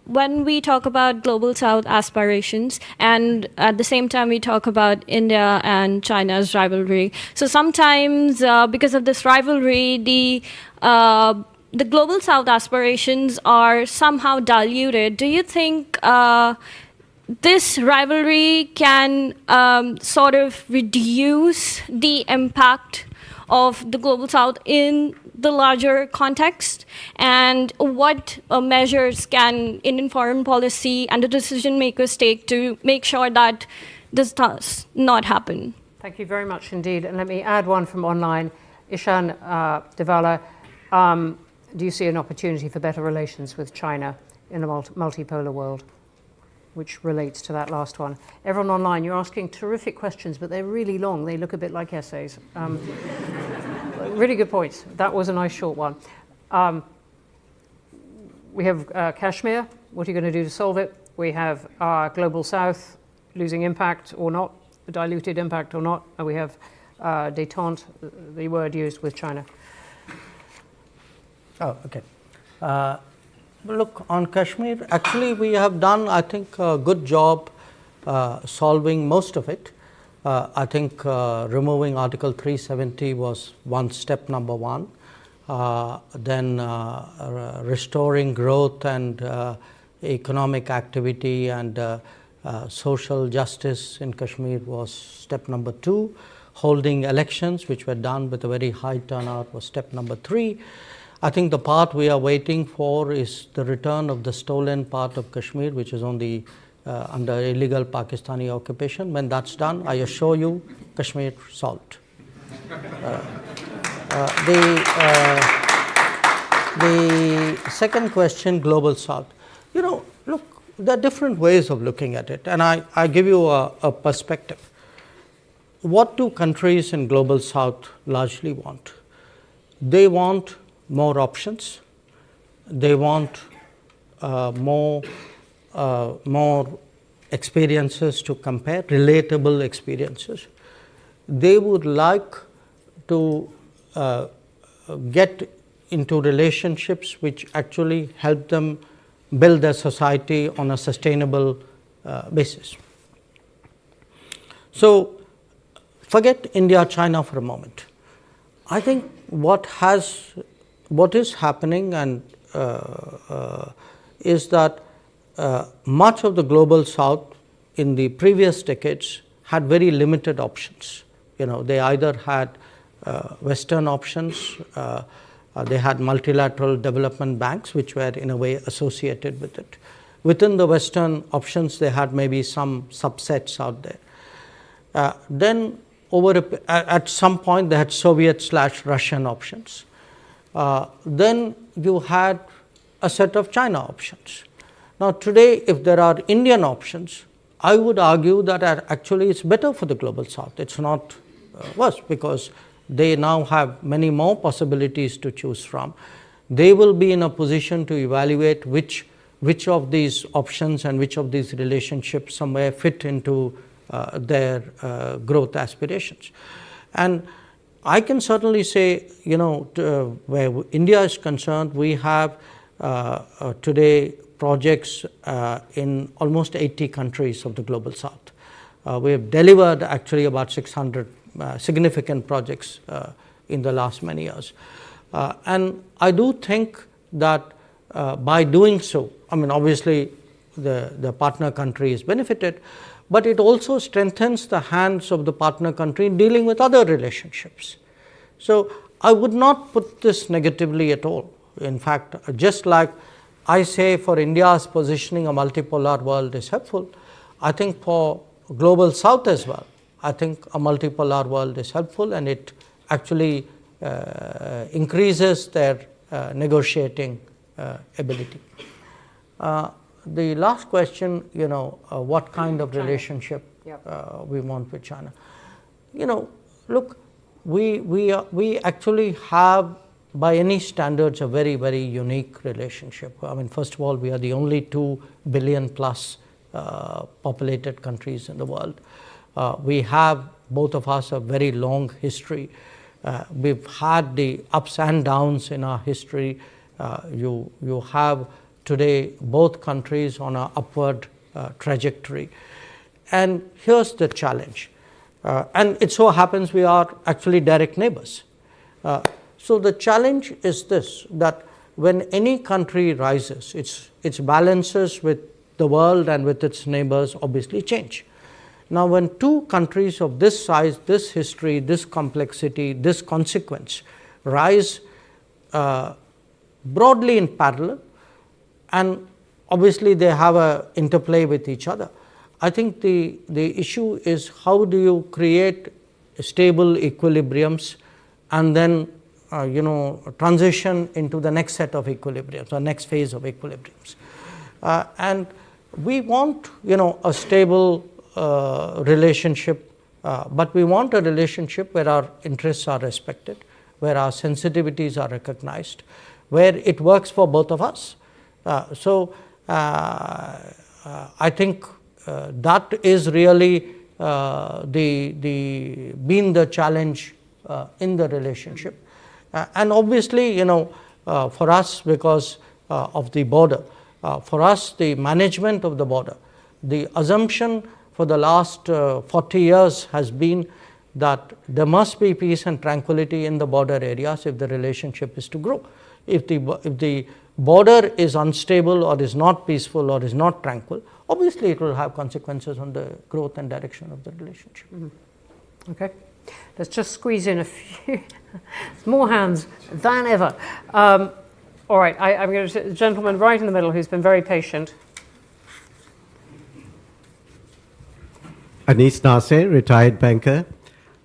when we talk about global South aspirations, and at the same time we talk about India and China's rivalry, so sometimes because of this rivalry, the global South aspirations are somehow diluted. Do you think this rivalry can sort of reduce the impact of the global South in the larger context? And what measures can Indian foreign policy and the decision makers take to make sure that this does not happen? Thank you very much indeed. And let me add one from online. Ishan Devala, do you see an opportunity for better relations with China in a multipolar world? Which relates to that last one. Everyone online, you're asking terrific questions, but they're really long. They look a bit like essays. Really good points. That was a nice short one. We have Kashmir. What are you going to do to solve it? We have Global South losing impact or not, diluted impact or not. And we have détente, the word used with China. Oh, okay. Look, on Kashmir, actually we have done, I think, a good job solving most of it. I think removing Article 370 was step number one. Then restoring growth and economic activity and social justice in Kashmir was step number 2. Holding elections, which were done with a very high turnout, was step number 3. I think the part we are waiting for is the return of the stolen part of Kashmir, which is on the under illegal Pakistani occupation. When that's done, I assure you, Kashmir solved. The second question, Global South. You know, look, there are different ways of looking at it, and I give you a perspective. What do countries in Global South largely want? They want more options. They want more experiences to compare, relatable experiences. They would like to get into relationships which actually help them build their society on a sustainable basis. So forget India, China for a moment. I think what is happening and is that much of the Global South in the previous decades had very limited options. You know, they either had Western options, they had multilateral development banks, which were in a way associated with it. Within the Western options, they had maybe some subsets out there. Then at some point, they had Soviet/Russian options. Then you had a set of China options. Now today, if there are Indian options, I would argue that actually it's better for the Global South. It's not worse, because they now have many more possibilities to choose from. They will be in a position to evaluate which of these options and which of these relationships somewhere fit into their growth aspirations. And I can certainly say, where India is concerned, we have today projects in almost 80 countries of the Global South. We have delivered actually about 600 significant projects in the last many years. And I do think that by doing so, I mean, obviously the partner country is benefited, but it also strengthens the hands of the partner country in dealing with other relationships. So I would not put this negatively at all. In fact, just like I say for India's positioning, a multipolar world is helpful, I think for Global South as well, I think a multipolar world is helpful, and it actually increases their negotiating ability. The last question, what kind of China. Relationship we want with China. Look, we actually have, by any standards, a very, very unique relationship. I mean, first of all, we are the only 2 billion plus populated countries in the world. We have, both of us, a very long history. We've had the ups and downs in our history. You have today both countries on an upward trajectory. And here's the challenge. And it so happens we are actually direct neighbors. So the challenge is this, that when any country rises, its balances with the world and with its neighbors obviously change. Now, when two countries of this size, this history, this complexity, this consequence rise broadly in parallel, and obviously they have an interplay with each other, I think the issue is how do you create stable equilibriums and then transition into the next set of equilibriums or next phase of equilibriums. And we want a stable relationship, but we want a relationship where our interests are respected, where our sensitivities are recognized, where it works for both of us. So I think that is really been the challenge in the relationship. And obviously, for us, because of the border, for us, the management of the border, the assumption for the last 40 years has been that there must be peace and tranquility in the border areas if the relationship is to grow. If the border is unstable or is not peaceful or is not tranquil, obviously it will have consequences on the growth and direction of the relationship. Mm-hmm. Okay, let's just squeeze in a few more hands than ever. All right, I'm going to the gentleman right in the middle who's been very patient. Anis Nasser, retired banker.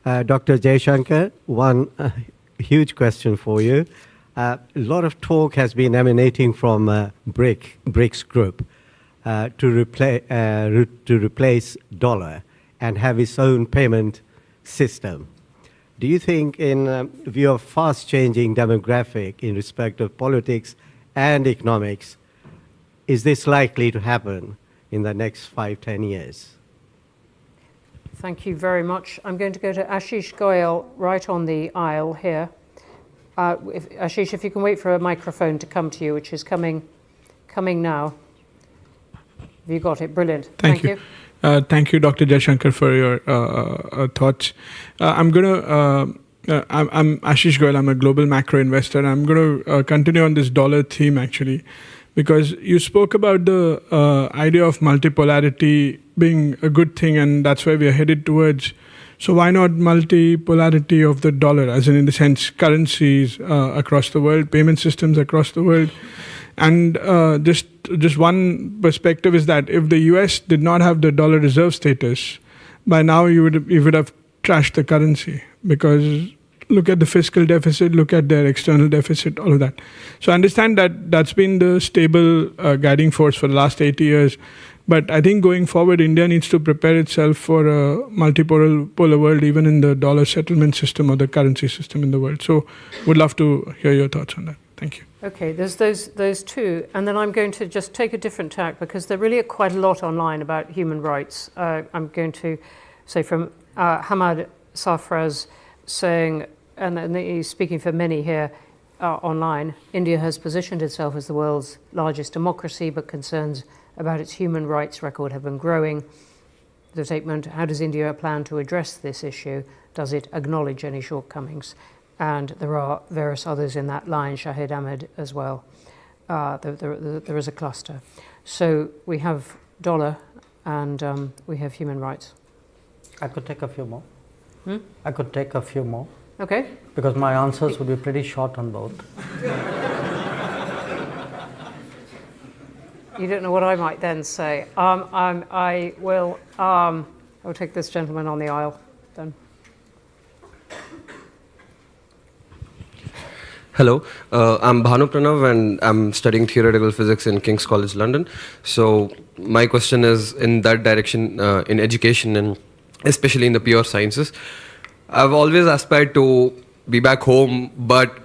Dr. Jaishankar, one huge question for you. A lot of talk has been emanating from BRICS group to replace dollar and have its own payment system. Do you think, in view of fast-changing demographic in respect of politics and economics, is this likely to happen in the next 5-10 years? Thank you very much. I'm going to go to Ashish Goyal right on the aisle here. Ashish, if you can wait for a microphone to come to you, which is coming now. Have you got it? Brilliant. Thank you. Thank you, Dr. Jaishankar, for your thoughts. I'm Ashish Goyal. I'm a global macro investor. I'm going to continue on this dollar theme, actually, because you spoke about the idea of multipolarity being a good thing, and that's where we are headed towards. So why not multipolarity of the dollar, as in the sense currencies across the world, payment systems across the world? And just one perspective is that if the US did not have the dollar reserve status, by now you would have trashed the currency, because look at the fiscal deficit, look at their external deficit, all of that. So I understand that that's been the stable guiding force for the last 80 years. But I think going forward, India needs to prepare itself for a multipolar world, even in the dollar settlement system or the currency system in the world. So would love to hear your thoughts on that. Thank you. Okay, there's those two. And then I'm going to just take a different tack, because there really are quite a lot online about human rights. I'm going to say from Hamad Safraz saying, and speaking for many here online, India has positioned itself as the world's largest democracy, but concerns about its human rights record have been growing. The statement, how does India plan to address this issue? Does it acknowledge any shortcomings? And there are various others in that line, Shahid Ahmed as well. There is a cluster. So we have dollar and we have human rights. I could take a few more. I could take a few more. Okay. Because my answers would be pretty short on both. You don't know what I might then say. I will take this gentleman on the aisle then. Hello, I'm Bhanu Pranav and I'm studying theoretical physics in King's College London. So my question is in that direction, in education and especially in the pure sciences. I've always aspired to be back home but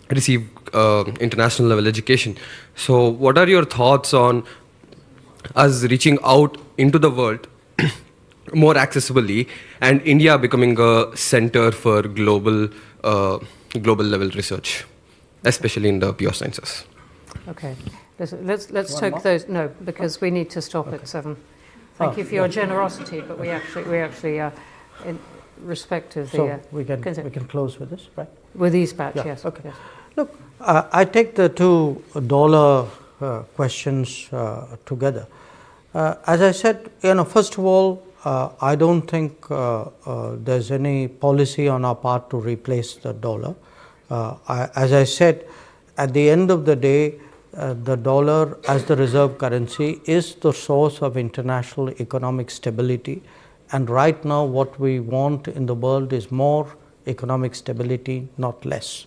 receive international level education. So what are your thoughts on us reaching out into the world more accessibly and India becoming a center for global level research, especially in the pure sciences? Okay, let's take those. No, because we need to stop at 7. Thank you for your generosity, but we actually in respect of the. So we can close with this, right? With these batch, Yeah, yes. okay. Yes. Look, I take the two dollar questions together. As I said, first of all, I don't think there's any policy on our part to replace the dollar. As I said, at the end of the day, the dollar as the reserve currency is the source of international economic stability. And right now, what we want in the world is more economic stability, not less.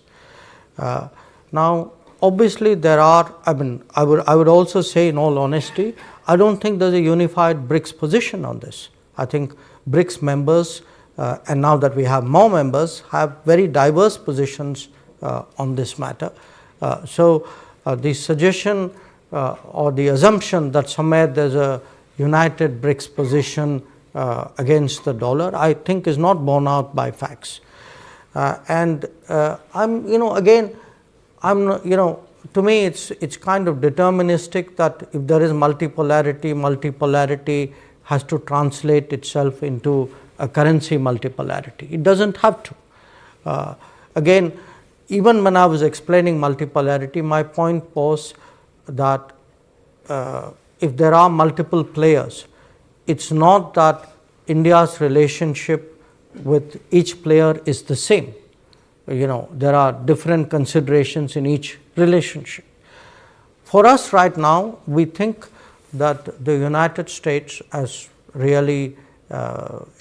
Now, obviously, there are. I would also say, in all honesty, I don't think there's a unified BRICS position on this. I think BRICS members, and now that we have more members, have very diverse positions on this matter. So the suggestion or the assumption that somewhere there's a united BRICS position against the dollar, I think is not borne out by facts. And to me, it's kind of deterministic that if there is multipolarity has to translate itself into a currency multipolarity. It doesn't have to. Again, even when I was explaining multipolarity, my point was that if there are multiple players, it's not that India's relationship with each player is the same. There are different considerations in each relationship. For us right now, we think that the United States, as really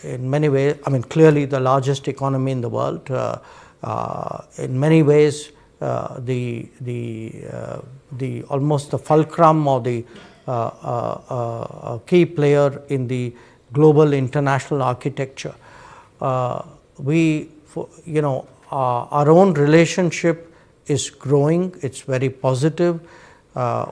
in many ways, clearly the largest economy in the world, in many ways the almost the fulcrum or the key player in the global international architecture. Our own relationship is growing. It's very positive.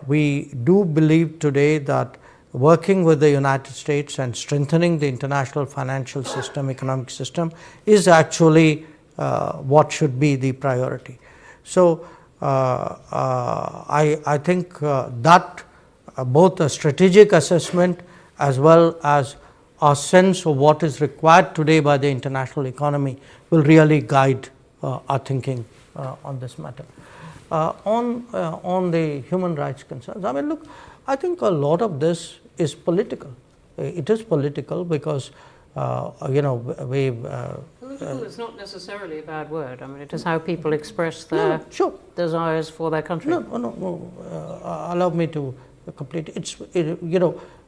We do believe today that working with the United States and strengthening the international financial system, economic system, is actually what should be the priority. So I think that both a strategic assessment as well as our sense of what is required today by the international economy will really guide our thinking on this matter. On the human rights concerns, look, I think a lot of this is political. It is political because we've. Political is not necessarily a bad word. It is how people express their desires for their country. No. Allow me to complete.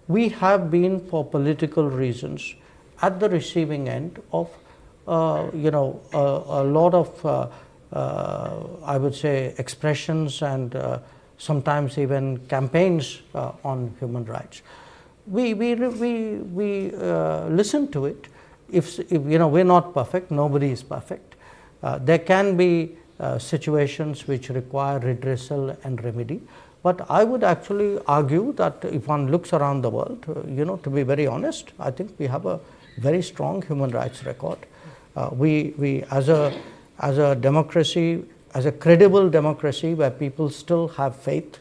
We have been, for political reasons, at the receiving end of a lot of I would say expressions and sometimes even campaigns on human rights. We listen to it. If we're not perfect, nobody is perfect. There can be situations which require redressal and remedy. But I would actually argue that if one looks around the world, to be very honest, I think we have a very strong human rights record. We as a as a democracy, as a credible democracy where people still have faith,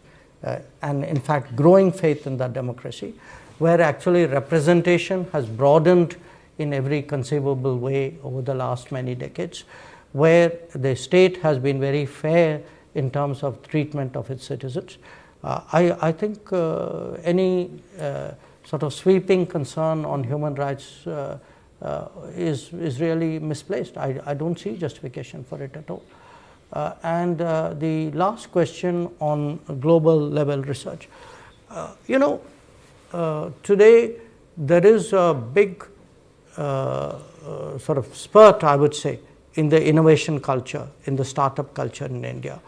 and in fact growing faith in that democracy, where actually representation has broadened in every conceivable way over the last many decades, where the state has been very fair in terms of treatment of its citizens. I think any sort of sweeping concern on human rights is really misplaced. I don't see justification for it at all. And the last question on global level research. Today there is a big sort of spurt, I would say, in the innovation culture, in the startup culture in India.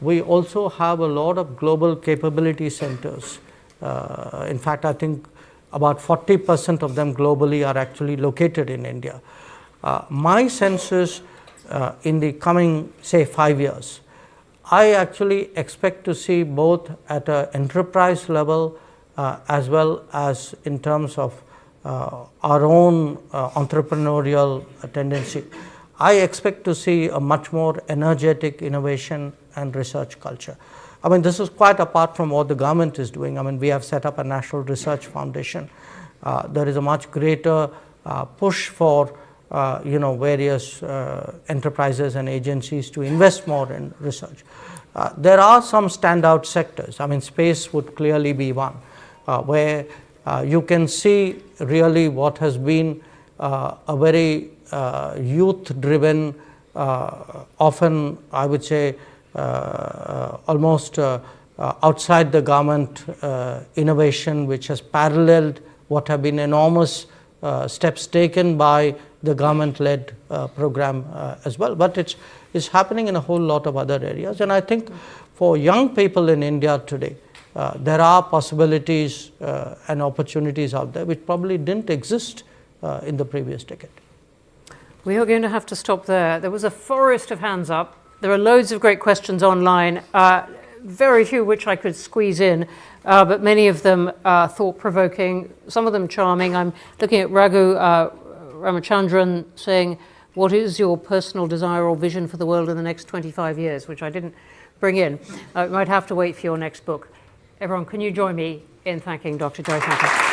We also have a lot of global capability centers. In fact, I think about 40% of them globally are actually located in India. My sense is in the coming, say, 5 years, I actually expect to see both at an enterprise level as well as in terms of our own entrepreneurial tendency. I expect to see a much more energetic innovation and research culture. I mean, this is quite apart from what the government is doing. I mean, we have set up a National Research Foundation. There is a much greater push for various enterprises and agencies to invest more in research. There are some standout sectors. I mean, space would clearly be one, where you can see really what has been a very youth-driven, often I would say almost outside the government innovation, which has paralleled what have been enormous steps taken by the government-led program as well. But it's happening in a whole lot of other areas. And I think for young people in India today, there are possibilities and opportunities out there which probably didn't exist in the previous decade. We are going to have to stop there. There was a forest of hands up. There are loads of great questions online, very few which I could squeeze in, but many of them thought-provoking, some of them charming. I'm looking at Raghu Ramachandran saying, what is your personal desire or vision for the world in the next 25 years, which I didn't bring in. You might have to wait for your next book. Everyone, can you join me in thanking Dr. Jaishankar?